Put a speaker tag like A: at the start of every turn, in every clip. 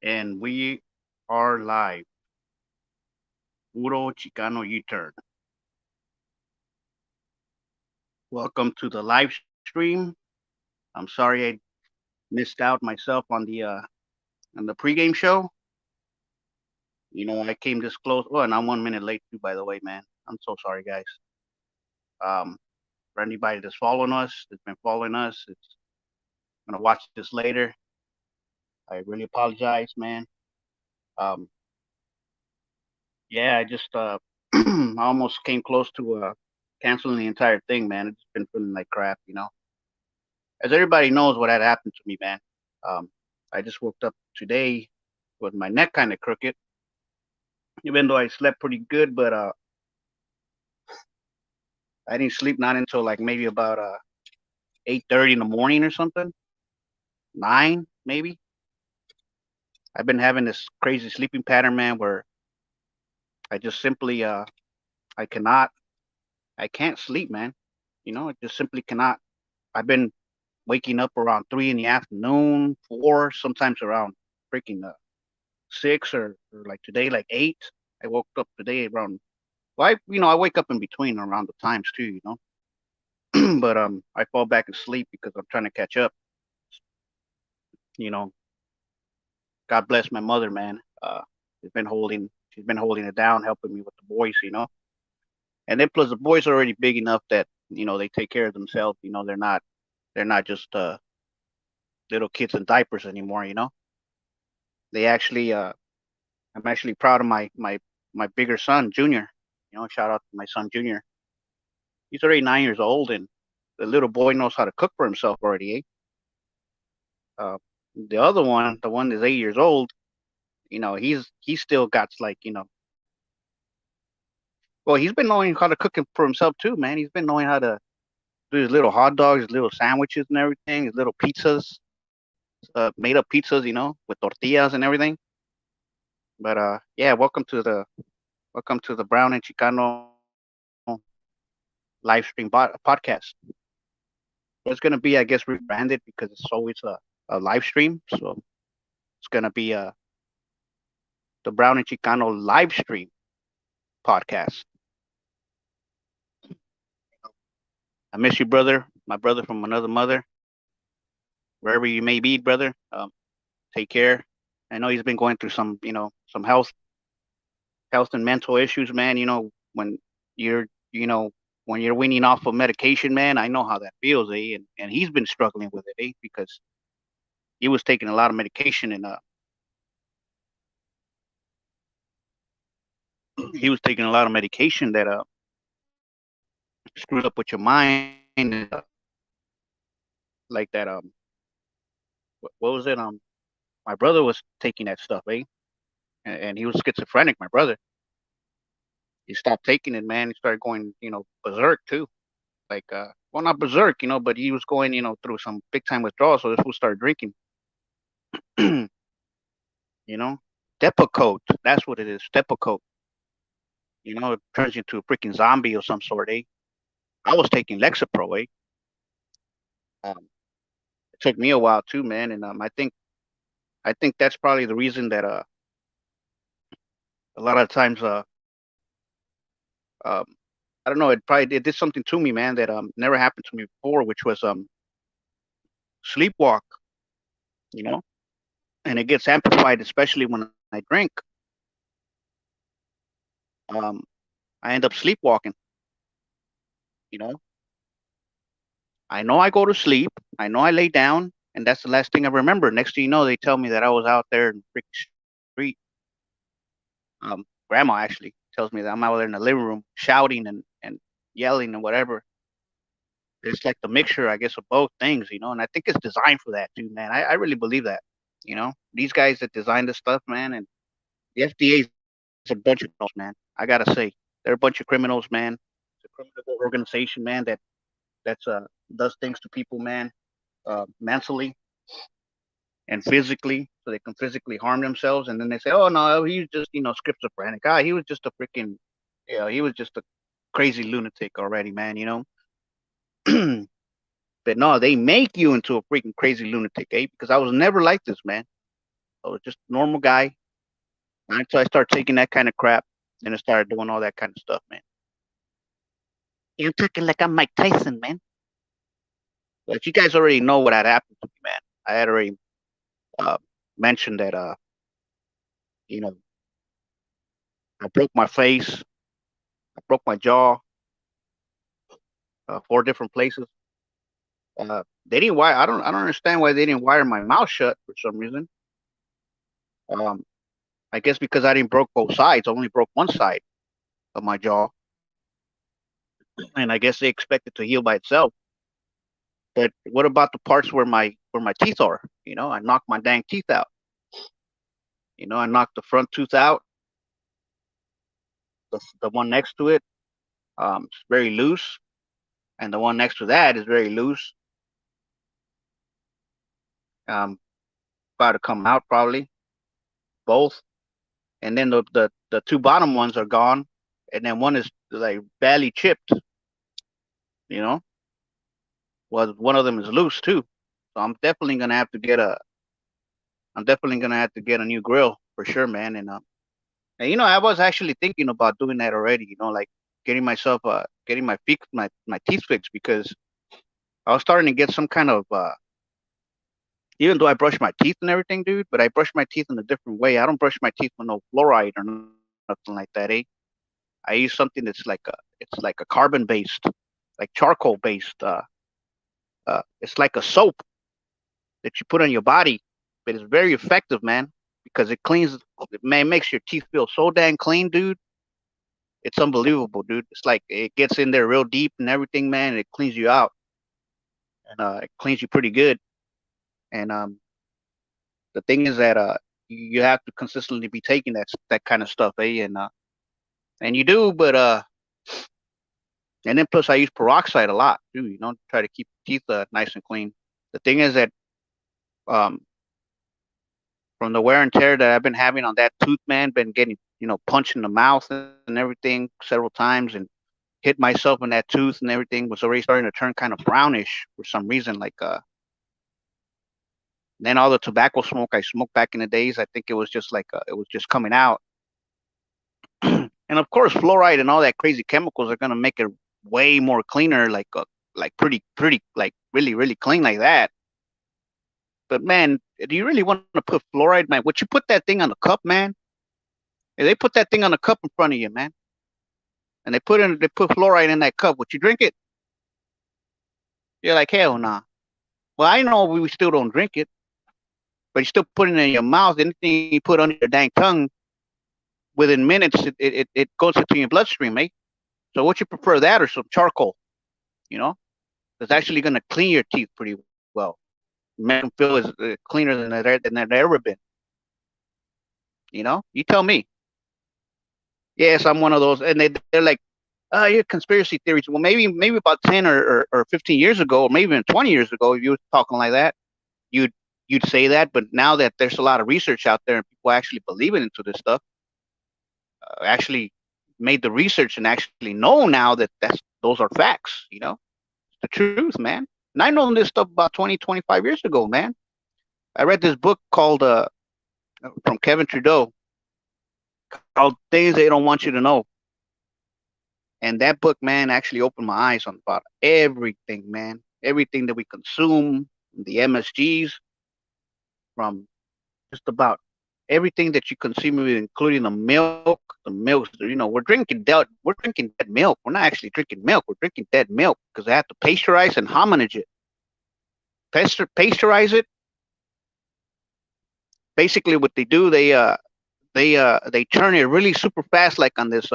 A: And we are live. Puro Chicano U-turn. Welcome to the live stream. I'm sorry I missed out myself on the pregame show. I came this close. Oh, and I'm 1 minute late too, by the way, man. I'm so sorry, guys. Um, for anybody that's following us, that's been following us, it's gonna watch this later. I really apologize, man. Um, yeah, I just I almost came close to canceling the entire thing, man. It's been feeling like crap. As everybody knows what had happened to me, man. Um, I just woke up today with my neck kind of crooked, even though I slept pretty good, but I didn't sleep not until like maybe about 8:30 in the morning or something, 9 maybe. I've been having this crazy sleeping pattern, man, where I just simply I cannot I can't sleep, man. I just simply cannot. I've been waking up around 3 in the afternoon, 4, sometimes around freaking 6 or like today like 8. I woke up today around. Well, I wake up in between around the times too. But I fall back asleep because I'm trying to catch up. You know, God bless my mother, man. She's been holding it down, helping me with the boys. And then plus the boys are already big enough that they take care of themselves. They're not just little kids in diapers anymore. They actually I'm actually proud of my bigger son, Junior. Shout out to my son, Junior. He's already 9 years old, and the little boy knows how to cook for himself already. Uh, the other one, the one that's 8 years old, he's still got like well, he's been knowing how to cook it for himself too, man. He's been knowing how to do his little hot dogs, his little sandwiches and everything, his little pizzas, made up pizzas, with tortillas and everything. But yeah, welcome to the Brown and Chicano live stream podcast. It's gonna be, I guess, rebranded because it's always a live stream. So it's gonna be the Brown and Chicano live stream podcast. I miss you, brother. My brother from another mother, wherever you may be, brother. Take care. I know he's been going through some health and mental issues, man. You're, you know, when you're weaning off of medication, man, I know how that feels, and he's been struggling with it, because he was taking a lot of medication and he was taking a lot of medication that screwed up with your mind and like that what was it my brother was taking that stuff, and he was schizophrenic, my brother. He stopped taking it, man. He started going, berserk too. Like, well, not berserk, but he was going, through some big time withdrawal. So this fool started drinking, you know, Depakote. That's what it is, Depakote. It turns you into a freaking zombie or some sort, eh? I was taking Lexapro, eh? Um, it took me a while too, man, and I think that's probably the reason that a lot of times um I don't know, it did something to me, man, that never happened to me before, which was sleepwalk, you know, and it gets amplified, especially when I drink. Um, I end up sleepwalking. You know, I know I go to sleep. I know I lay down, and that's the last thing I remember. Next thing you know, they tell me that I was out there in the freaking street. Grandma actually tells me that I'm out there in the living room shouting and yelling and whatever. It's like the mixture, I guess, of both things, and I think it's designed for that too, man. I really believe that. These guys that design this stuff, man, and the FDA is a bunch of criminals, man. I gotta say, they're a bunch of criminals, man. It's a criminal organization, man, that's does things to people, man, mentally and physically, so they can physically harm themselves, and then they say, "Oh no, he's just schizophrenic. He was just a freaking, he was just a crazy lunatic already, man." But no, they make you into a freaking crazy lunatic, Because I was never like this, man. I was just a normal guy until I started taking that kind of crap. Then I started doing all that kind of stuff, man. You're talking like I'm Mike Tyson, man. But you guys already know what had happened to me, man. I had already uh, mentioned that, you know, I broke my face, I broke my jaw, 4 different places. They didn't wire. I don't understand why they didn't wire my mouth shut for some reason. Um, I guess because I didn't broke both sides. I only broke one side of my jaw, and I guess they expect it to heal by itself. But what about the parts where my teeth are? I knocked my dang teeth out. I knocked the front tooth out. The one next to it, it's very loose, and the one next to that is very loose. Um, about to come out probably both, and then the 2 bottom ones are gone, and then one is like badly chipped. You know, well, one of them is loose too. So I'm definitely gonna have to get a new grill for sure, man. And I was actually thinking about doing that already. Like getting my teeth fixed because I was starting to get some kind of even though I brush my teeth and everything, dude, but I brush my teeth in a different way. I don't brush my teeth with no fluoride or nothing like that, eh? I use something it's like a carbon based, like charcoal based. It's like a soap that you put on your body, but it's very effective, man, because it cleans. Man, it makes your teeth feel so dang clean, dude. It's unbelievable, dude. It's like it gets in there real deep and everything, man. And it cleans you out, and it cleans you pretty good. And the thing is that you have to consistently be taking that kind of stuff, eh? And you do, but and then plus I use peroxide a lot too. To try to keep teeth nice and clean. The thing is that um, from the wear and tear that I've been having on that tooth, man, been getting punched in the mouth and everything several times, and hit myself in that tooth and everything was already starting to turn kind of brownish for some reason. Like then all the tobacco smoke I smoked back in the days, I think it was just like it was just coming out. And of course, fluoride and all that crazy chemicals are gonna make it way more cleaner, like pretty, like really, really clean like that. But man, do you really want to put fluoride, man? Would you put that thing on the cup, man? If they put that thing on the cup in front of you, man, and they put fluoride in that cup, would you drink it? You're like, hell nah. Well, I know we still don't drink it, but you still put it in your mouth. Anything you put under your dang tongue, within minutes, it goes into your bloodstream, eh? So would you prefer that or some charcoal? You know, it's actually going to clean your teeth pretty well, make them feel as cleaner than they've ever been. You tell me. Yes, I'm one of those, and they're like, you're conspiracy theories. Well, maybe about 10 or 15 years ago, or maybe even 20 years ago, if you were talking like that, you'd you'd say that. But now that there's a lot of research out there and people actually believing into this stuff, actually made the research and actually know now that those are facts. It's the truth, man. And I known this stuff about 20, 25 years ago, man. I read this book called from Kevin Trudeau called Things They Don't Want You to Know. And that book, man, actually opened my eyes on about everything, man. Everything that we consume, the MSGs, from just about everything that you consume, including the milk. The milk, we're drinking dead milk. We're not actually drinking milk. We're drinking dead milk because they have to pasteurize and homogenize it. Pasteurize it. Basically, what they do, they turn it really super fast, like on this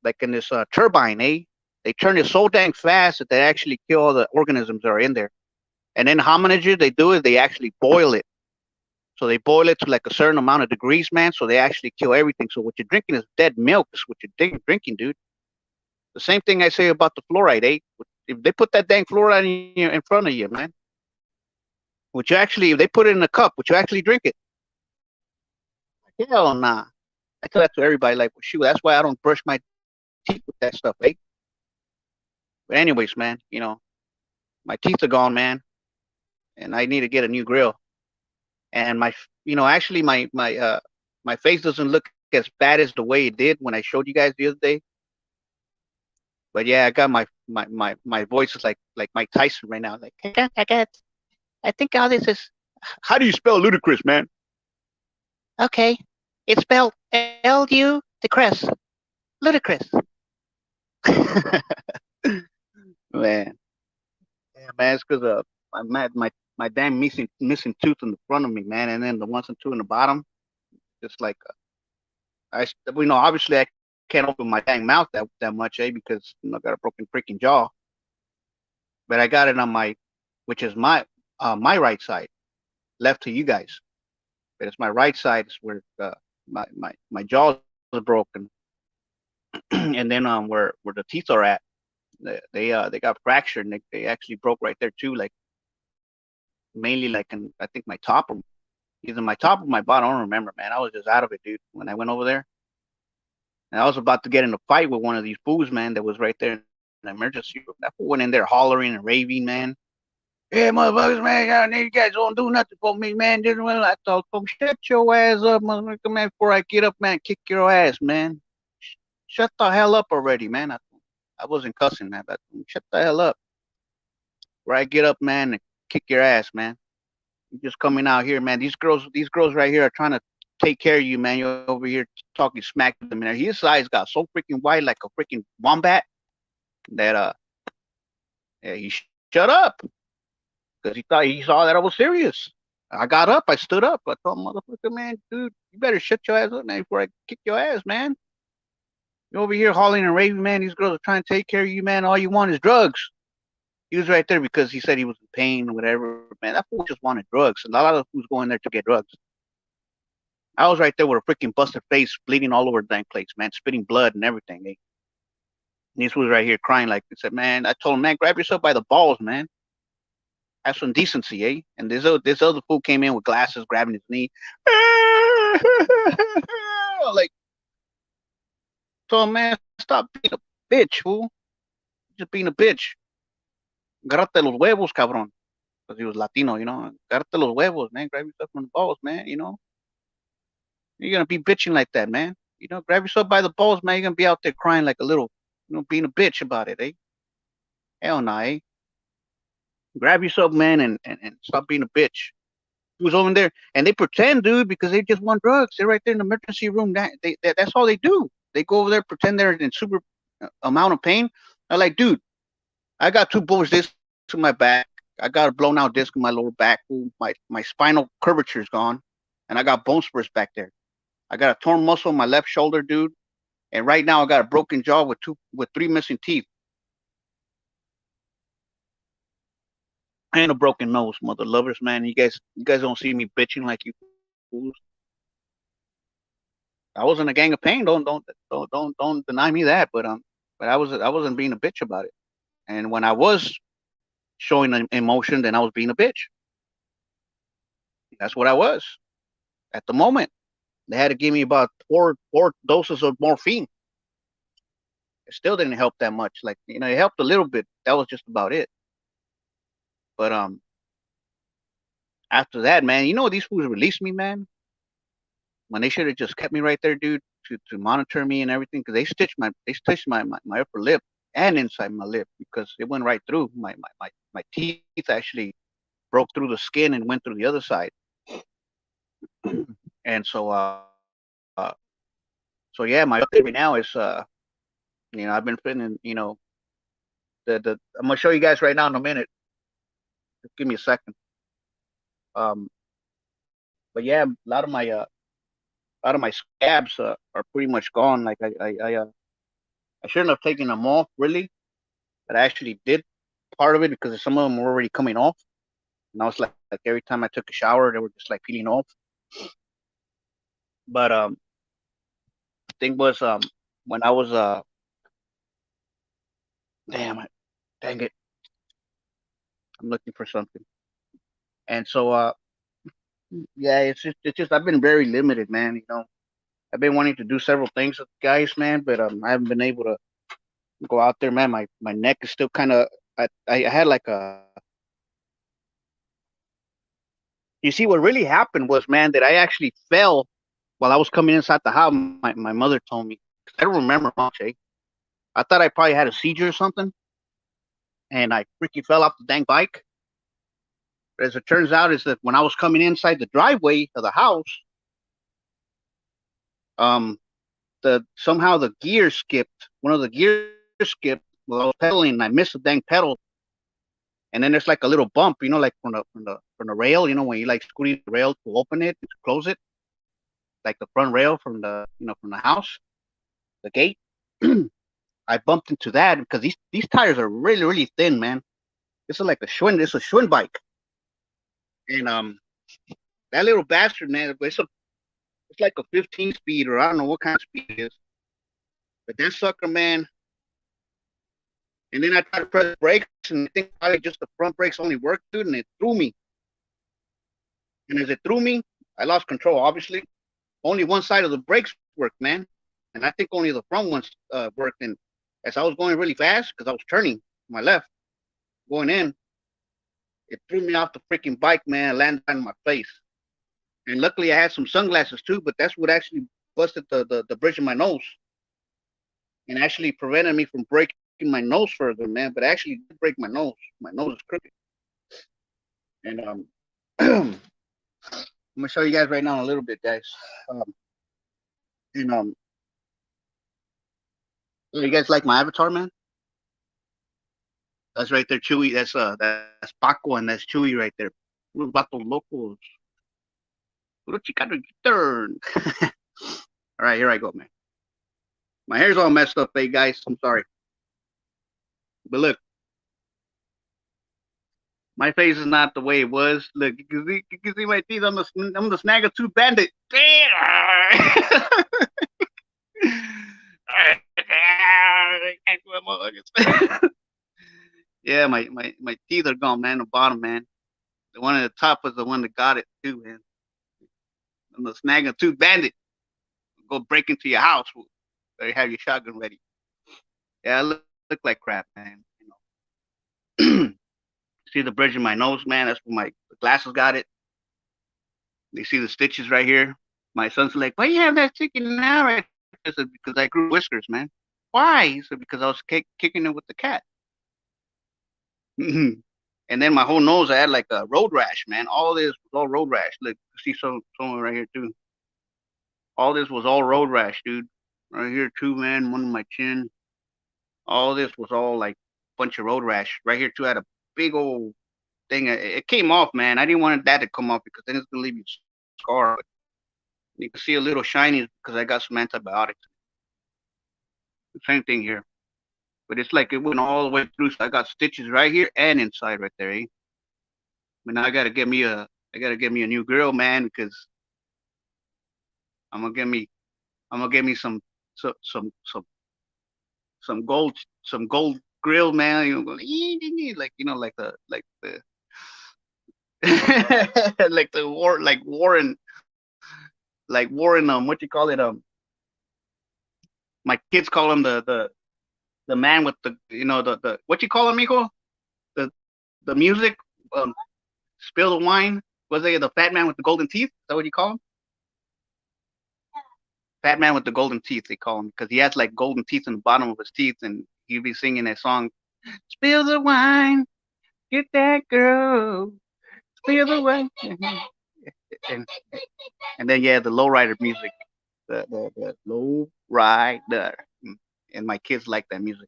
A: like in this turbine, eh? They turn it so dang fast that they actually kill all the organisms that are in there. And then homology, they do is they actually boil it. So they boil it to like a certain amount of degrees, man. So they actually kill everything. So what you're drinking is dead milk. Is what you're drinking, dude. The same thing I say about the fluoride, eh? If they put that dang fluoride in front of you, man, would you actually, if they put it in a cup, would you actually drink it? Hell nah. I tell that to everybody, like, well, shoot, that's why I don't brush my teeth with that stuff, eh? But anyways, man, my teeth are gone, man, and I need to get a new grill. and actually my face doesn't look as bad as the way it did when I showed you guys the other day. But yeah, I got my voice is like Mike Tyson right now. Like I think all this is. How do you spell ludicrous, man? Okay, it's spelled L-U the Chris, ludicrous. Man, yeah, man, it's because my damn missing tooth in the front of me, man, and then the ones and two in the bottom. Just like obviously I can't open my dang mouth that much, because I got a broken freaking jaw. But I got it on which is my right side, left to you guys. But it's my right side is where my jaw is broken, and then where the teeth are at, they got fractured, and they actually broke right there too, like mainly like in I think my top or either my top or my bottom. I don't remember, man. I was just out of it, dude, when I went over there. And I was about to get in a fight with one of these fools, man, that was right there in the emergency room. That fool went in there hollering and raving, man. Yeah, motherfuckers, man, you guys don't do nothing for me, man. I told them, shut your ass up, motherfucker, man, before I get up, man, kick your ass, man. Shut the hell up already, man. I wasn't cussing, man, but shut the hell up. Before I get up, man, and kick your ass, man. You're just coming out here, man. These girls right here are trying to take care of you, man. You're over here talking smack to them, and his eyes got so freaking white, like a freaking wombat, that yeah, he shut up because he saw that I was serious. I got up, I stood up. I told him, motherfucker, man, dude, you better shut your ass up, man, before I kick your ass, man. You're over here hollering and raving, man. These girls are trying to take care of you, man. All you want is drugs. He was right there because he said he was in pain or whatever. Man, that fool just wanted drugs. And a lot of fools go in there to get drugs. I was right there with a freaking busted face, bleeding all over the dang place, man, spitting blood and everything. Eh? And this was right here crying like, he said, man, I told him, man, grab yourself by the balls, man. Have some decency, eh? And this other fool came in with glasses, grabbing his knee. Like, told him, man, stop being a bitch, fool. Just being a bitch. Agarrate los huevos, cabrón. Because he was Latino, Agarrate los huevos, man. Grab yourself from the balls, man. You're going to be bitching like that, man. Grab yourself by the balls, man. You're going to be out there crying like a little, being a bitch about it, eh? Hell nah, eh? Grab yourself, man, and stop being a bitch. He was over there, and they pretend, dude, because they just want drugs. They're right there in the emergency room. That's all they do. They go over there, pretend they're in super amount of pain. I'm like, dude, I got 2 bullet discs in my back. I got a blown out disc in my lower back. My spinal curvature is gone, and I got bone spurs back there. I got a torn muscle in my left shoulder, dude, and right now I got a broken jaw with 3 missing teeth and a broken nose, mother lovers, man. You guys don't see me bitching like you fools. I wasn't a gang of pain. Don't deny me that. But I wasn't being a bitch about it. And when I was showing an emotion, then I was being a bitch. That's what I was at the moment. They had to give me about four doses of morphine. It still didn't help that much. Like, it helped a little bit. That was just about it. But after that, man, these fools released me, man. When they should have just kept me right there, dude, to monitor me and everything, because they stitched my upper lip and inside my lip, because it went right through my teeth. Actually broke through the skin and went through the other side. And so yeah, my update right now is I've been feeling, the I'm gonna show you guys right now in a minute. Just give me a second. Um, but yeah, a lot of my scabs are pretty much gone. Like I shouldn't have taken them off really, but I actually did part of it because some of them were already coming off. And I was like every time I took a shower, they were just like peeling off. But the thing was, when I was damn it, dang it, I'm looking for something. And so yeah, it's just I've been very limited, man. I've been wanting to do several things with guys, man, but I haven't been able to go out there, man. My neck is still kind of. I had like You see, what really happened was, man, that I actually fell while I was coming inside the house. My mother told me, 'cause I don't remember much, eh? I thought I probably had a seizure or something, and I freaking fell off the dang bike. But as it turns out, is that when I was coming inside the driveway of the house, um, the somehow the gear skipped. One of the gears skipped while I was pedaling, and I missed the dang pedal. And then there's like a little bump, like from the rail, when you like squeeze the rail to open it, to close it, like the front rail from the house, the gate. I bumped into that because these tires are really really thin, man. This is like a Schwinn. It's a Schwinn bike, and that little bastard, man. It's like a 15 speed, or I don't know what kind of speed it is. But that sucker, man. And then I tried to press brakes, and I think probably just the front brakes only worked, dude, and it threw me. And as it threw me, I lost control. Obviously, only one side of the brakes worked, man, and I think only the front ones worked. And as I was going really fast, because I was turning to my left, going in, it threw me off the freaking bike, man, and landed on my face. And luckily, I had some sunglasses too, but that's what actually busted the bridge of my nose and actually prevented me from breaking my nose further, man. But I actually did break my nose. My nose is crooked. And I'm gonna show you guys right now in a little bit, guys. And you guys like my avatar, man? That's right there, Chewy. That's Paco and that's Chewy right there. Unos vatos locos. Puro chicano turn. All right, here I go, man. My hair's all messed up, hey guys. I'm sorry. But look, my face is not the way it was. Look, you can see my teeth. I'm the Snagger 2 bandit. Yeah, my teeth are gone, man. The bottom, man. The one at the top was the one that got it too, man. I'm the Snagger 2 bandit. Go break into your house. Better have your shotgun ready. Yeah, I look like crap, man. See the bridge of my nose, man. That's where my glasses got it. They see the stitches right here. My son's like, "Why you have that sticking out right there?" I said, "Because I grew whiskers, man." Why? He said, "Because I was kicking it with the cat." And then my whole nose, I had like a road rash, man. All this was all road rash. Look, see someone right here too. All this was all road rash, dude. Right here too, man. One on my chin. All this was all like a bunch of road rash. Right here too, I had a big old thing. It came off, man. I didn't want that to come off because then it's gonna leave you scar. But you can see a little shiny because I got some antibiotics. The same thing here, but it's like it went all the way through. So I got stitches right here and inside right there. Eh? But now I gotta get me a new grill, man, because I'm gonna get me I'm gonna get me some some some some gold grill, man. Like the like the Warren, what you call it, my kids call him the man with the what you call him, Mijo? The music, um spill the wine. Was it the fat man with the golden teeth? Is that what you call him? Fat man with the golden teeth, they call him, because he has like golden teeth in the bottom of his teeth, and he'd be singing that song, "Spill the wine, get that girl, spill the wine," and and then yeah, the lowrider music, the low rider, and my kids like that music.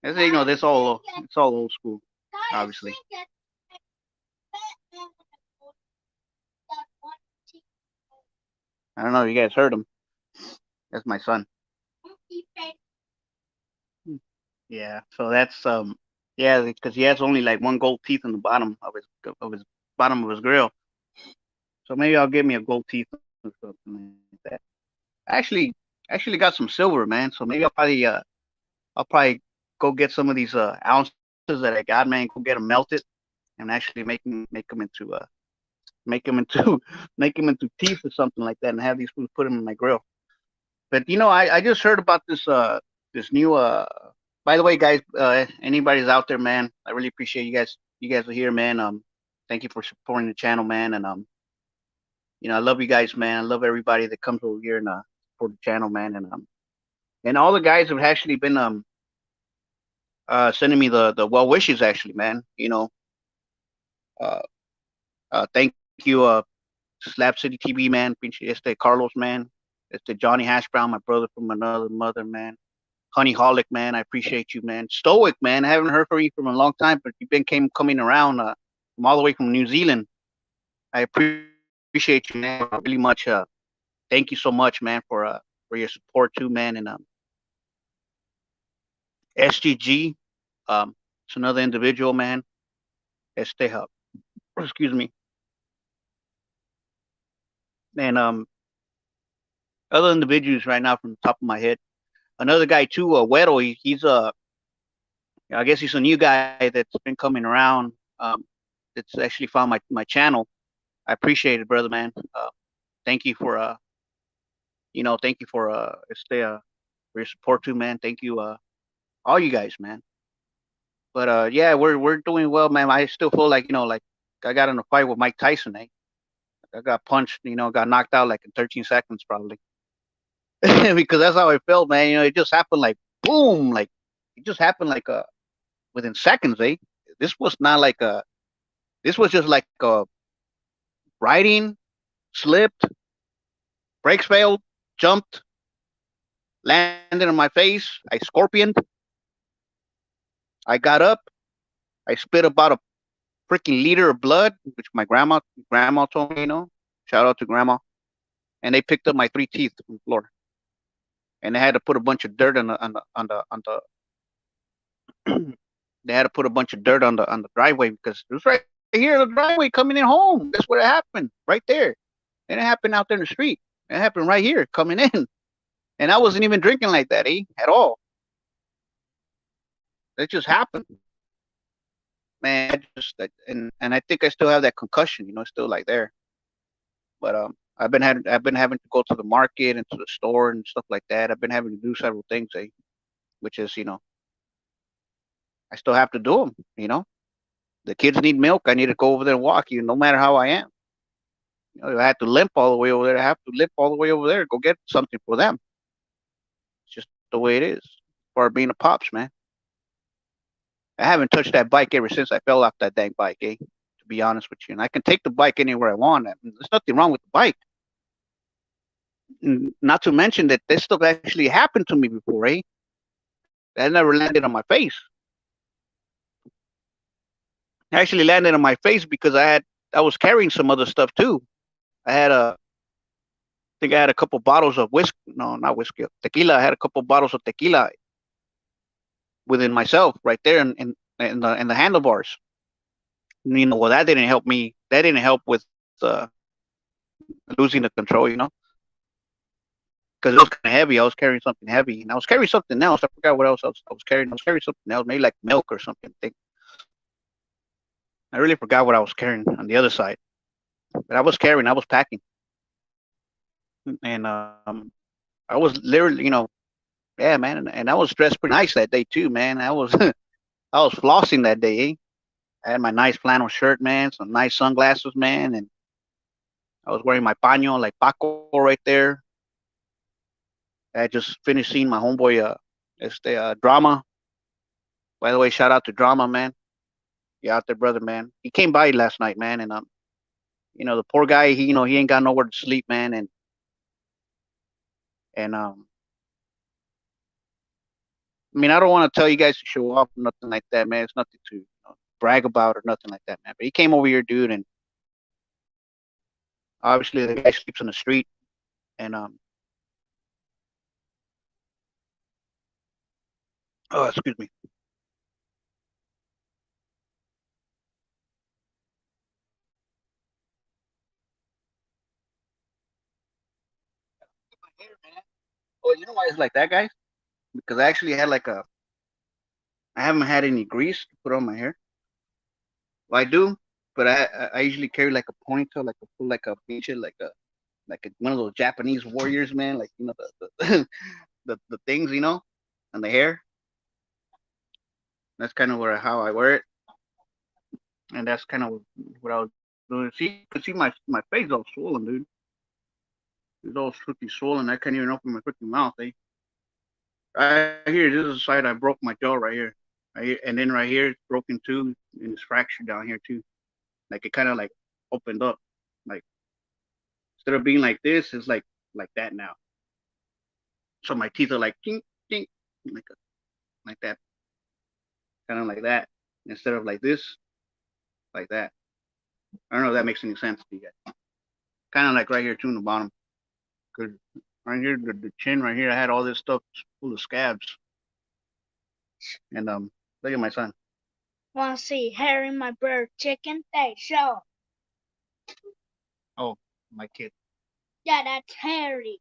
A: I say, this all it's all old school, obviously. I don't know if you guys heard him. That's my son. Yeah, so that's yeah, because he has only like one gold teeth in the bottom of his grill. So maybe I'll get me a gold teeth or something like that. I actually got some silver, man. So maybe I'll probably go get some of these ounces that I got, man. Go get them melted and actually make them into make them into teeth or something like that, and have these foods put them in my grill. But I just heard about this new by the way, guys, anybody's out there, man, I really appreciate you guys are here, man. Thank you for supporting the channel, man. And I love you guys, man. I love everybody that comes over here and support the channel, man. And all the guys have actually been sending me the well wishes, actually, man. Uh, thank you, Slap City TV, man. Pinche este Carlos, man. Este Johnny Hash Brown, my brother from another mother, man. Honey Holic, man. I appreciate you, man. Stoic, man. I haven't heard from you from a long time, but you've been coming around from all the way from New Zealand. I appreciate you, man. Really much. Thank you so much, man, for your support too, man. And SGG, it's another individual, man. Este, excuse me, and other individuals right now from the top of my head. Another guy too, Weddle. He's I guess he's a new guy that's been coming around. That's actually found my channel. I appreciate it, brother, man. Thank you for thank you for for your support too, man. Thank you, all you guys, man. But yeah, we're doing well, man. I still feel like like I got in a fight with Mike Tyson. I got punched, got knocked out like in 13 seconds probably, because that's how I felt, man. It just happened like boom, like it just happened like within seconds, eh? This was not like a. This was just like riding, slipped, brakes failed, jumped, landed on my face. I scorpioned. I got up. I spit about a freaking liter of blood, which my grandma told me. Shout out to grandma. And they picked up my three teeth from the floor, and they had to put a bunch of dirt on the they had to put a bunch of dirt on the driveway because it was right here in the driveway coming in home. That's where it happened, right there. And it happened out there in the street. It happened right here coming in, and I wasn't even drinking like that, at all. It just happened, man. And I think I still have that concussion. It's still like there. But I've been having to go to the market and to the store and stuff like that. I've been having to do several things, which is I still have to do them. The kids need milk. I need to go over there and walk. No matter how I am. If I have to limp all the way over there, I have to limp all the way over there. Go get something for them. It's just the way it is. For being a pops, man. I haven't touched that bike ever since I fell off that dang bike, eh? To be honest with you, and I can take the bike anywhere I want. There's nothing wrong with the bike. Not to mention that this stuff actually happened to me before, eh? That never landed on my face. It actually landed on my face because I was carrying some other stuff too. I think I had a couple bottles of whiskey. No, not whiskey. Tequila. I had a couple bottles of tequila within myself, right there in the handlebars. Well, that didn't help me. That didn't help with losing the control. Because it was kind of heavy. I was carrying something heavy, and I was carrying something else. I forgot what else I was carrying. I was carrying something else, maybe like milk or something. I really forgot what I was carrying on the other side, but I was carrying. I was packing, and I was literally, yeah, man, and I was dressed pretty nice that day too, man. I was I was flossing that day. I had my nice flannel shirt, man, some nice sunglasses, man, and I was wearing my paño like Paco right there. I had just finished seeing my homeboy, Drama. By the way, shout out to Drama, man. You out there, brother, man. He came by last night, man, and the poor guy, he ain't got nowhere to sleep, man, and I mean, I don't want to tell you guys to show off or nothing like that, man. It's nothing to brag about or nothing like that, man. But he came over here, dude, and obviously the guy sleeps on the street, and oh, excuse me. My hair, man. Oh, you know why it's like that, guys? Because I actually had I haven't had any grease to put on my hair. Well, I do, but I usually carry like a ponytail, like a full, like a pinche, one of those Japanese warriors, man. Like the the things, and the hair. That's kind of how I wear it. and that's kind of what I was doing. See, you can see my face all swollen, dude. It's all freaking swollen. I can't even open my freaking mouth. Right here, this is the side I broke my jaw right here. Right here, and then right here it's broken too, and it's fractured down here too. Like it kind of like opened up. Like instead of being like this, it's like that now. So my teeth are like tink tink, like like that, kind of like that, instead of like this, like that. I don't know if that makes any sense to you guys. Kind of like right here too in the bottom, cause right here the chin right here, I had all this stuff full of scabs, and look at my son.
B: Want to see Harry, my bird chicken? Hey, show.
A: Oh, my kid.
B: Yeah, that's Harry.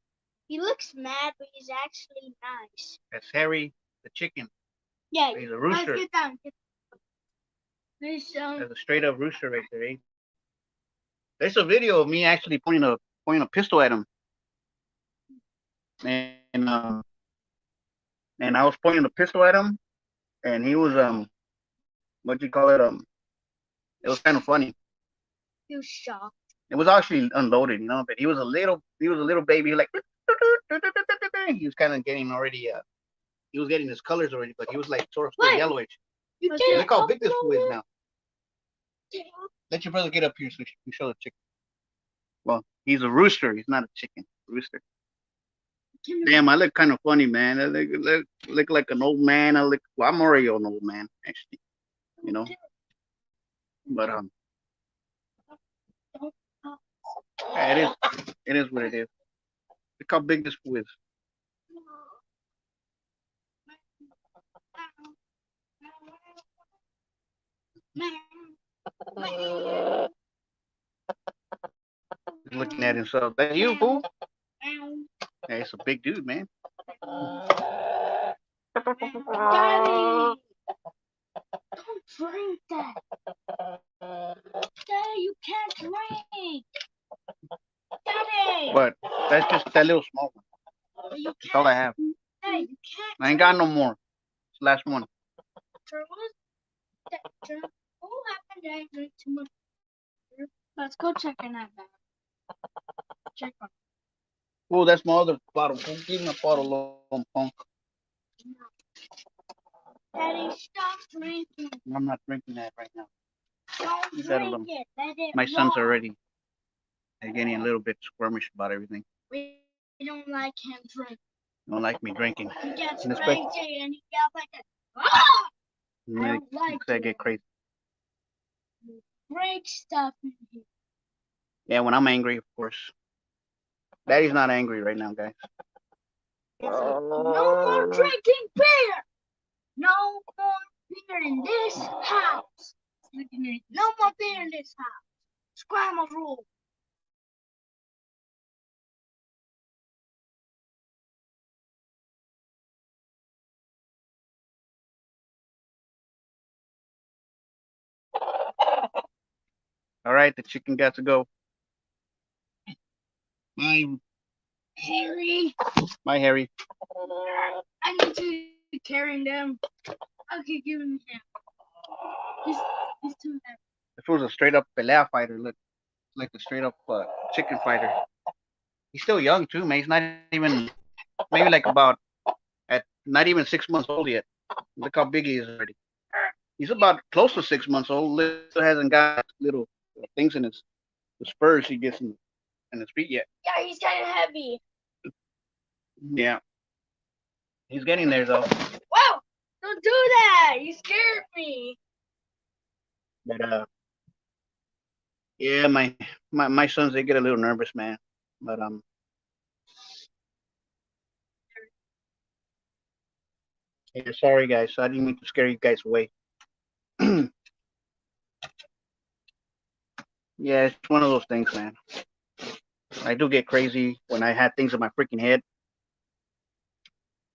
B: He looks mad, but he's actually nice.
A: That's Harry the chicken.
B: Yeah,
A: he's a rooster.
B: Let's get down.
A: There's a straight up rooster right there. Eh? There's a video of me actually pointing a pistol at him, and and I was pointing a pistol at him, and he was what do you call it, it was kind of funny.
B: He was shocked.
A: It was actually unloaded, but he was a little baby, like he was kind of getting already he was getting his colors already, but he was like sort of still yellowish. Look how big this fool is now. Let your brother get up here so you show the chicken. Well, he's a rooster. He's not a chicken. Rooster. Damn, I look kind of funny, man. I look like an old man. Well, I'm already an old man, actually. You know. But yeah, it is what it is. Look how big this fool is. He's looking at himself. That you, fool? Yeah, it's a big dude, man.
B: Daddy, don't drink that. Daddy, you can't drink. Daddy.
A: But that's just that little small one. That's all I have.
B: Daddy, you can't.
A: I ain't got no more. It's the last one.
B: What happened? I drank too much. Let's go check in that bag. Check on.
A: Oh, that's my other bottle. Give me a bottle of punk.
B: Daddy, stop drinking.
A: I'm not drinking that right now.
B: Don't drink it. Let it
A: My son's
B: roll.
A: already getting a little bit squirmish about everything.
B: We don't like him drinking.
A: Don't like me drinking.
B: He gets
A: And
B: crazy and he yells like a. Ah! I don't like
A: I get crazy.
B: Break stuff in here.
A: Yeah, when I'm angry, of course. Daddy's not angry right now, guys.
B: No more drinking beer. No more beer in this house. No more beer in this house. Scramble rule.
A: All right, the chicken got to go. Bye,
B: Harry.
A: bye, Harry.
B: I need to carry them. Okay, give him him. He's too heavy.
A: This was a straight up pelea fighter. Look, like a straight up chicken fighter. He's still young too, man. He's not even maybe like about at not even 6 months old yet. Look how big he is already. He's about close to 6 months old. Still hasn't got little things in his the spurs he gets in his feet yet.
B: Yeah, he's kind of heavy.
A: Yeah, he's getting there though.
B: Wow! Don't do that! You scared me.
A: But yeah, my sons, they get a little nervous, man. But yeah, sorry guys, I didn't mean to scare you guys away. Yeah, it's one of those things, man. I do get crazy when I had things in my freaking head.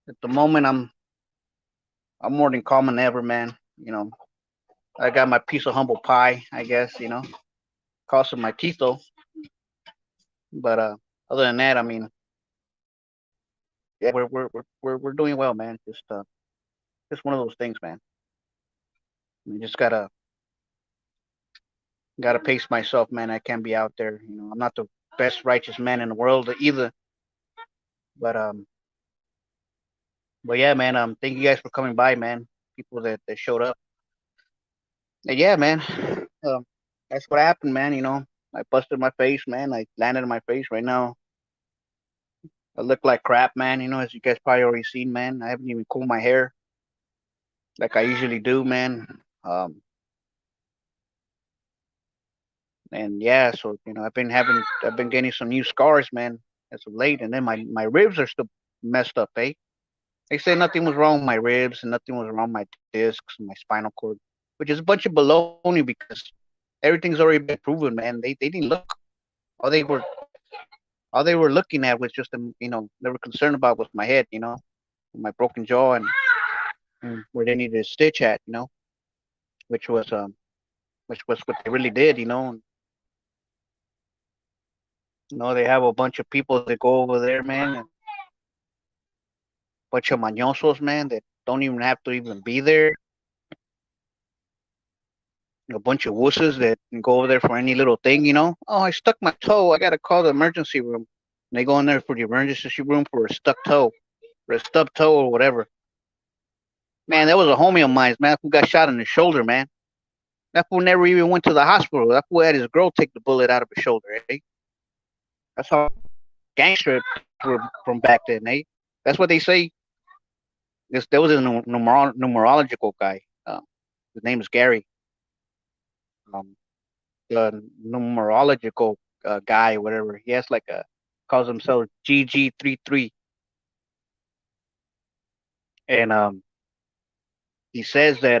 A: At the moment, I'm more than calm than ever, man. I got my piece of humble pie, I guess. Costing my teeth though. But other than that, I mean, yeah, we're doing well, man. Just one of those things, man. You just gotta Gotta pace myself, man. I can't be out there. I'm not the best righteous man in the world either. But yeah, man. Thank you guys for coming by, man. People that showed up. And yeah, man. Um, that's what happened, man. I busted my face, man. I landed on my face. Right now, I look like crap, man. As you guys probably already seen, man. I haven't even combed my hair like I usually do, man. Um, and yeah, so I've been getting some new scars, man, as of late. And then my ribs are still messed up, eh? They say nothing was wrong with my ribs and nothing was wrong with my discs and my spinal cord, which is a bunch of baloney because everything's already been proven, man. They didn't look. All they were all they were looking at was just they were concerned about was my head, my broken jaw and where they needed a stitch at, which was um which was what they really did, they have a bunch of people that go over there, man, and a bunch of mañosos, man, that don't even have to even be there. A bunch of wusses that go over there for any little thing, Oh, I stuck my toe. I gotta call the emergency room. And they go in there for the emergency room for a stuck toe, or a stubbed toe, or whatever. Man, that was a homie of mine, man, who got shot in the shoulder, man. That fool never even went to the hospital. That fool had his girl take the bullet out of his shoulder, eh? That's how gangster were from back then, eh? That's what they say. There was a numerological guy. His name is Gary. Um, the numerological guy, whatever. He has like calls himself GG33, and he says that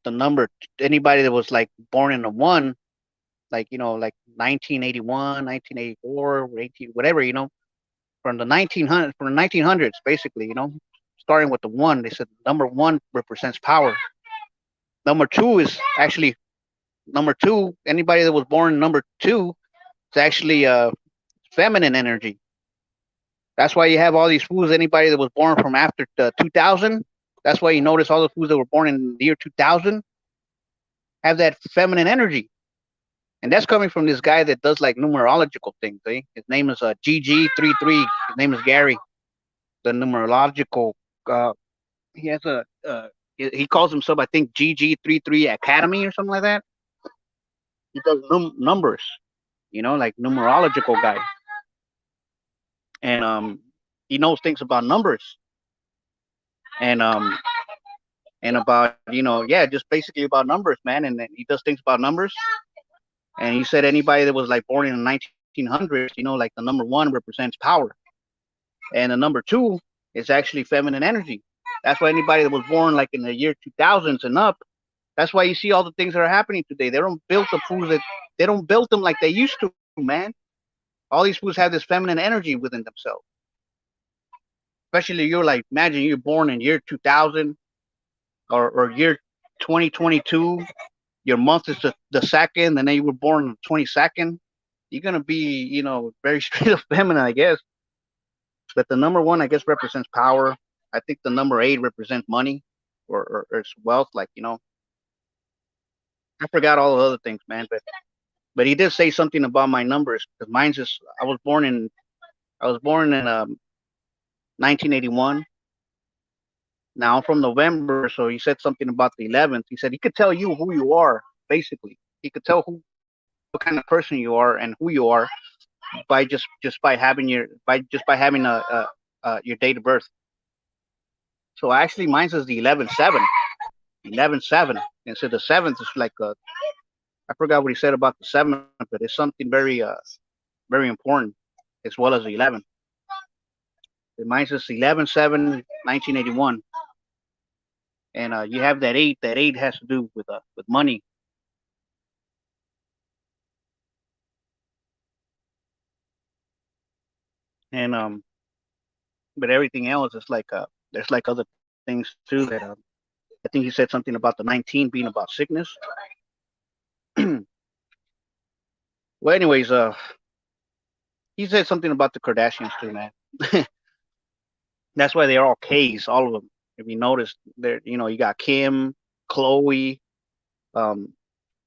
A: the number anybody that was like born in a one, like like 1981, 1984, 18, whatever, from the 1900s, basically, starting with the one. They said number one represents power. Number two is actually number two. Anybody that was born number two is actually feminine energy. That's why you have all these fools. Anybody that was born from after 2000, that's why you notice all the fools that were born in the year 2000 have that feminine energy. And that's coming from this guy that does like numerological things. Eh? His name is GG33. His name is Gary. The numerological. Uh, he has he calls himself, I think, GG33 Academy or something like that. He does numbers, like numerological guy, and he knows things about numbers, and about yeah, just basically about numbers, man. And then he does things about numbers. And he said anybody that was like born in the 1900s, like the number one represents power, and the number two is actually feminine energy. That's why anybody that was born like in the year 2000s and up, that's why you see all the things that are happening today. They don't build the foods that they don't build them like they used to, man. All these foods have this feminine energy within themselves. Especially you're like, imagine you're born in year 2000 or year 2022. Your month is the second, and then you were born on the 22nd. You're gonna be, very straight up feminine, I guess. But the number one, I guess, represents power. I think the number eight represents money or it's wealth. Like, I forgot all the other things, man. But he did say something about my numbers because mine's just I was born in 1981. Now I'm from November, so he said something about the 11th. He said he could tell you who you are, basically. He could tell what kind of person you are and who you are by just by having your date of birth. So actually, mine's is the 11/7, 11/7. And so the seventh is like I forgot what he said about the seventh, but it's something very important as well as the 11th. Mine's is 11/7/1981, and you have that eight. That eight has to do with money. And but everything else is like there's like other things too that I think he said something about the 19 being about sickness. Well, anyways, he said something about the Kardashians too, man. That's why they're all K's, all of them. If you notice, there, you got Kim, Chloe, um,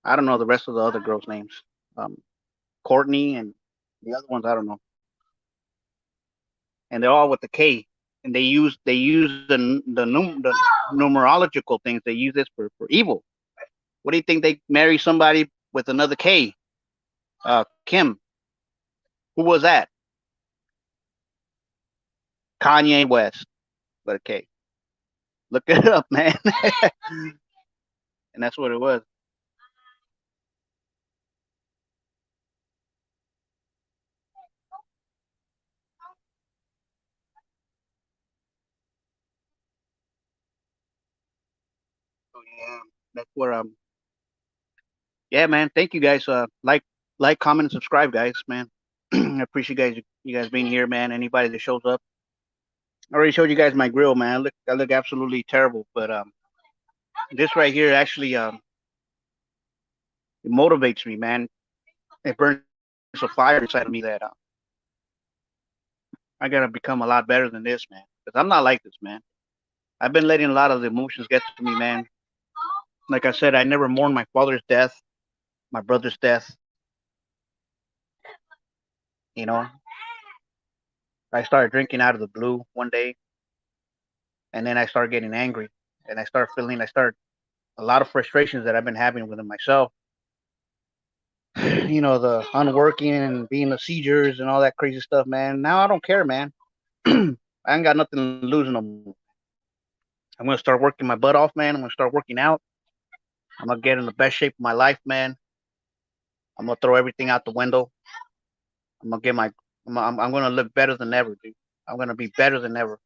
A: I don't know the rest of the other girls' names. Um, Courtney and the other ones I don't know. And they're all with the K. And they use the numerological things. They use this for evil. What do you think they marry somebody with another K? Kim. Who was that? Kanye West with a K. Look it up, man. And that's what it was. So yeah, that's where yeah, man. Thank you guys. Like, comment, and subscribe, guys, man. I appreciate you guys being here, man. Anybody that shows up. I already showed you guys my grill, man. I look absolutely terrible, but this right here actually it motivates me, man. It burns a fire inside of me that I gotta become a lot better than this, man. Because I'm not like this, man. I've been letting a lot of the emotions get to me, man. Like I said, I never mourned my father's death, my brother's death. You know, I started drinking out of the blue one day, and then I started getting angry, and I started a lot of frustrations that I've been having within myself. The unworking and being the seizures and all that crazy stuff, man. Now I don't care, man. I ain't got nothing to lose no more. I'm gonna start working my butt off, man. I'm gonna start working out. I'm gonna get in the best shape of my life, man. I'm gonna throw everything out the window. I'm gonna get my. I'm gonna look better than ever, dude. I'm gonna be better than ever.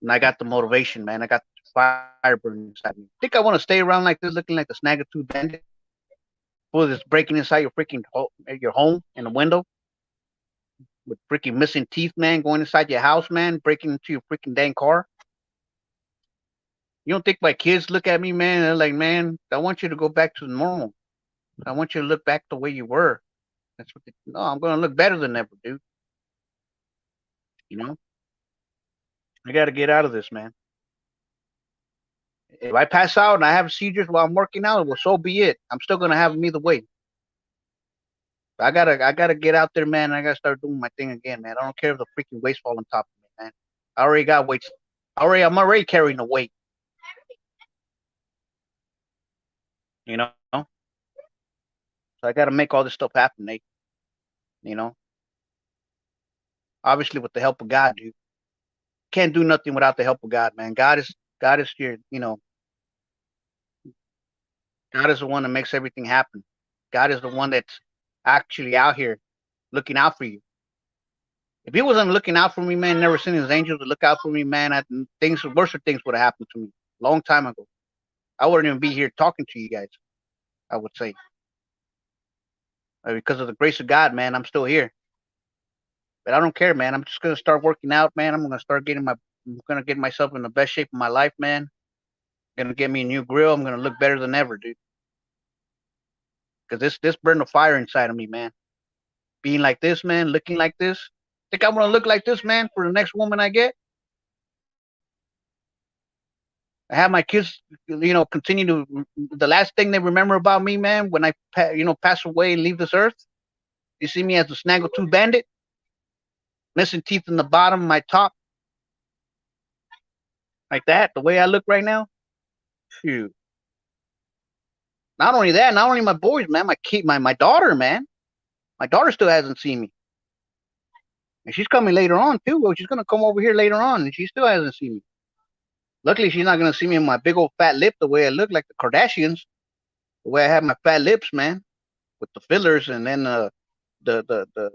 A: And I got the motivation, man. I got the fire burning inside me. Think I want to stay around like this, looking like the Snaggletooth Bandit, full of this breaking inside your home in the window with freaking missing teeth, man, going inside your house, man, breaking into your freaking dang car. You don't think my kids look at me, man? They're like, man, I want you to go back to normal. I want you to look back the way you were. That's what. No, I'm gonna look better than ever, dude. You know, I got to get out of this, man. If I pass out and I have seizures while I'm working out, well, so be it. I'm still gonna have them either way. I gotta get out there, man. I gotta start doing my thing again, man. I don't care if the freaking weights fall on top of me, man. I already got weights. I'm already carrying the weight. You know, so I gotta make all this stuff happen, Nate. You know, obviously with the help of God, dude. Can't do nothing without the help of God, man. God is your, God is the one that makes everything happen. God is the one that's actually out here looking out for you. If he wasn't looking out for me, man, never seen his angels to look out for me, man, worse things would have happened to me a long time ago. I wouldn't even be here talking to you guys. I would say, because of the grace of God, man, I'm still here. But I don't care, man. I'm just gonna start working out, man. I'm gonna get myself in the best shape of my life, man. I'm gonna get me a new grill. I'm gonna look better than ever, dude. Because this burned a fire inside of me, man. Being like this, man, looking like this. Think I want to look like this, man, for the next woman I get? I have my kids, continue to. The last thing they remember about me, man, when I, pass away and leave this earth, you see me as the Snaggletooth Bandit, missing teeth in the bottom, my top, like that, the way I look right now. Shoot. Not only that, not only my boys, man, my daughter, man. My daughter still hasn't seen me. And she's coming later on, too. Well, she's going to come over here later on, and she still hasn't seen me. Luckily, she's not going to see me in my big old fat lip the way I look like the Kardashians, the way I have my fat lips, man, with the fillers, and then the, the, the,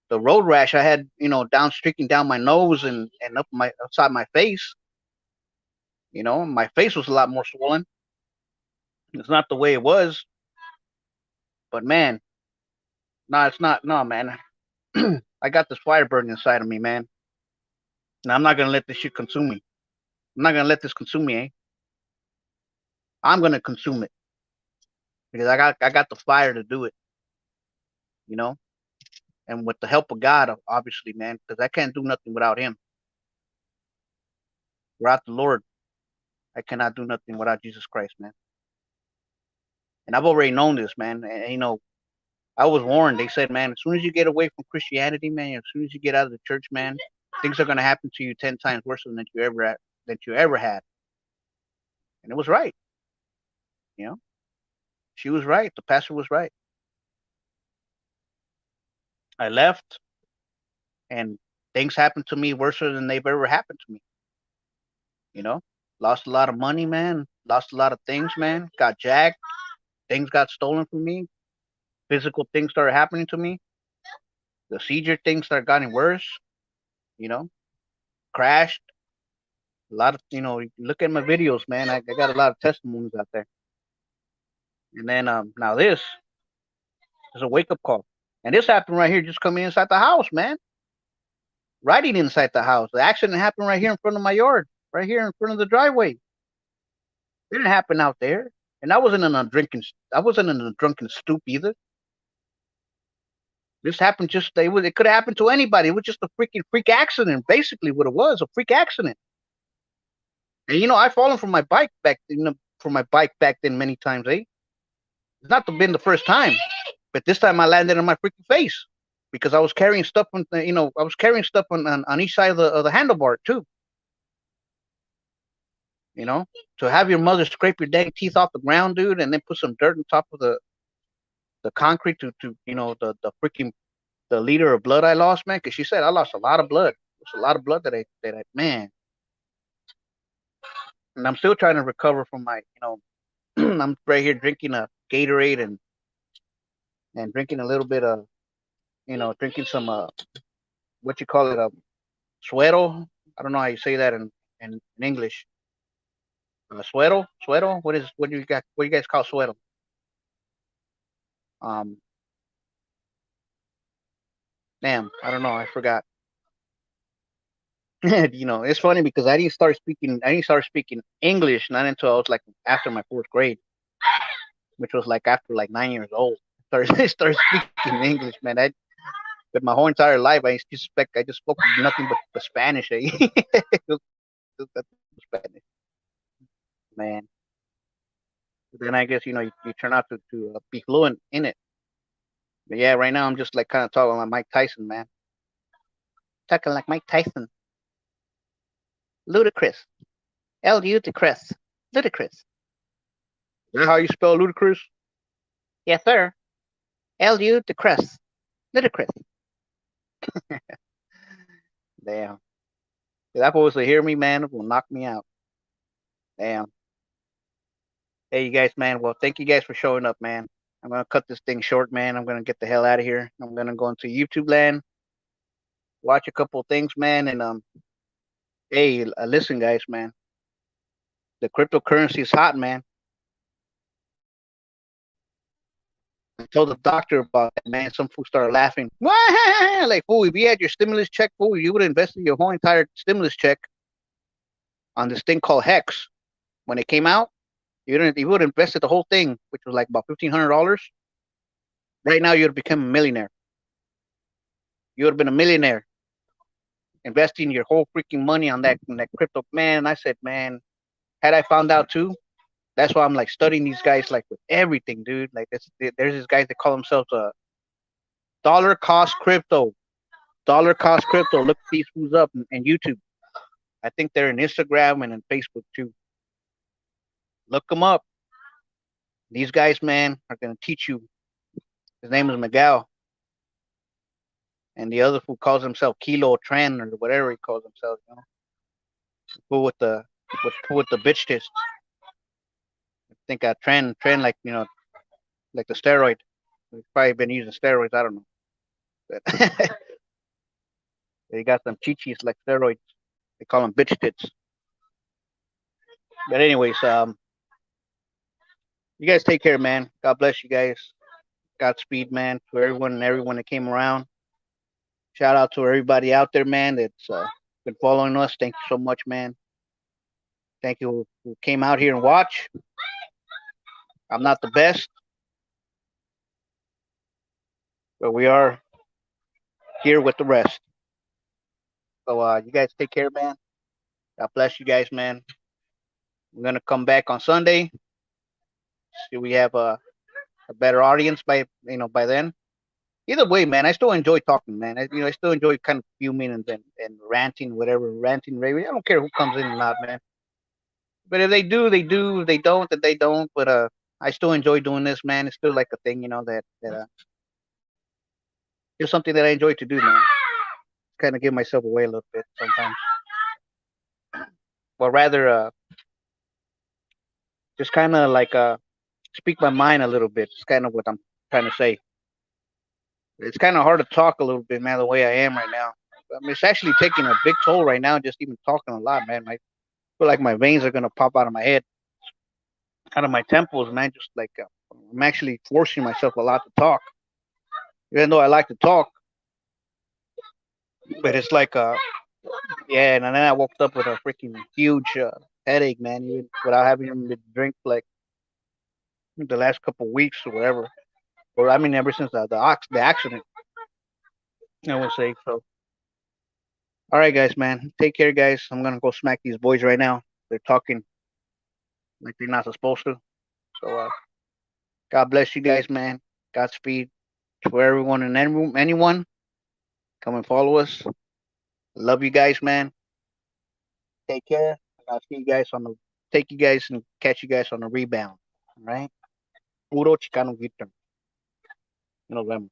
A: the road rash I had, down streaking down my nose and upside my face. My face was a lot more swollen. It's not the way it was, but man, no, it's not. No, man. I got this fire burning inside of me, man. And I'm not gonna let this shit consume me. I'm not gonna let this consume me, eh? I'm gonna consume it because I got the fire to do it, you know. And with the help of God, obviously, man, because I can't do nothing without Him. Without the Lord, I cannot do nothing without Jesus Christ, man. And I've already known this, man. And, I was warned. They said, man, as soon as you get away from Christianity, man, as soon as you get out of the church, man, things are gonna happen to you 10 times worse than you ever had. And it was right. You know, she was right. The pastor was right. I left, and things happened to me worse than they've ever happened to me. You know, lost a lot of money, man. Lost a lot of things, man. Got jacked. Things got stolen from me. Physical things started happening to me. The seizure things started getting worse. You know, crashed. A lot of, look at my videos, man. I got a lot of testimonies out there. And then now this is a wake up call. And this happened right here, just coming inside the house, man. Riding inside the house. The accident happened right here in front of my yard, right here in front of the driveway. It didn't happen out there. And I wasn't in a drunken stoop either. This happened it could have happened to anybody. It was just a freaking freak accident, basically what it was, a freak accident. And I've fallen from my bike back then many times, eh? It's not been the first time, but this time I landed on my freaking face because I was carrying stuff on each side of the handlebar too. To have your mother scrape your dang teeth off the ground, dude, and then put some dirt on top of the concrete to the freaking the liter of blood I lost, man. Because she said I lost a lot of blood. It's a lot of blood that I man, and I'm still trying to recover from my I'm right here drinking a Gatorade and drinking a little bit of drinking some what you call it, suero. I don't know how you say that in English. Suero. What do you guys call suero? Um, damn, I don't know. I forgot. It's funny because I didn't start speaking English not until I was like after my fourth grade, which was like after like 9 years old. I started speaking English, man. But my whole entire life I just spoke nothing but Spanish. Eh? Spanish, man. But then I guess you turn out to be fluent in it. But yeah, right now I'm just like kind of talking like Mike Tyson, man. Talking like Mike Tyson. Ludicrous. Ludicrous. Ludicrous. Is that how you spell ludicrous? Yes, sir. Ludicrous. Ludicrous. Damn. If that was to hear me, man, it will knock me out. Damn. Hey, you guys, man. Well, thank you guys for showing up, man. I'm gonna cut this thing short, man. I'm gonna get the hell out of here. I'm gonna go into YouTube land, watch a couple of things, man, and hey, listen, guys, man. The cryptocurrency is hot, man. I told the doctor about that, man. Some fool started laughing. Like, fool, if you had your stimulus check, fool, you would have invested your whole entire stimulus check on this thing called Hex. When it came out, you would have invested the whole thing, which was like about $1,500. Right now, you would have become a millionaire. You would have been a millionaire investing your whole freaking money on that crypto. Man, I said, man, had I found out too, that's why I'm like studying these guys like with everything, dude. Like there's these guys that call themselves dollar cost crypto. Dollar cost crypto. Look these fools up and YouTube. I think they're in Instagram and in Facebook too. Look them up. These guys, man, are gonna teach you. His name is Miguel, and the other fool calls himself Kilo Tran or whatever he calls himself. Fool with the with the bitch test. I think Tran like like the steroid. He's probably been using steroids. I don't know. But they got some chichis like steroids. They call them bitch tits. But anyways, you guys take care, man. God bless you guys. Godspeed, man, to everyone and everyone that came around. Shout out to everybody out there, man, that's been following us. Thank you so much, man. Thank you who came out here and watch. I'm not the best, but we are here with the rest. So you guys take care, man. God bless you guys, man. We're gonna come back on Sunday. See, we have a better audience by then. Either way, man, I still enjoy talking, man. I still enjoy kind of fuming and ranting, whatever, ranting, raving. I don't care who comes in or not, man. But if they do, they do. If they don't, then they don't. But I still enjoy doing this, man. It's still like a thing, that it's something that I enjoy to do, man. Kind of give myself away a little bit sometimes, or rather, just kind of like speak my mind a little bit. It's kind of what I'm trying to say. It's kind of hard to talk a little bit, man, the way I am right now. I mean, it's actually taking a big toll right now, just even talking a lot, man. I feel like my veins are gonna pop out of my head, out of my temples, man. Just like I'm actually forcing myself a lot to talk, even though I like to talk. But it's like, yeah. And then I woke up with a freaking huge headache, man, even without having even been drink like the last couple of weeks or whatever. Or I mean, ever since the accident, I would say. So, all right, guys, man, take care, guys. I'm gonna go smack these boys right now. They're talking like they're not supposed to. So, God bless you guys, man. Godspeed to everyone and anyone. Come and follow us. Love you guys, man. Take care. And I'll see you guys on the take you guys and catch you guys on the rebound. All right. Puro Chicano Victor. Nos vemos.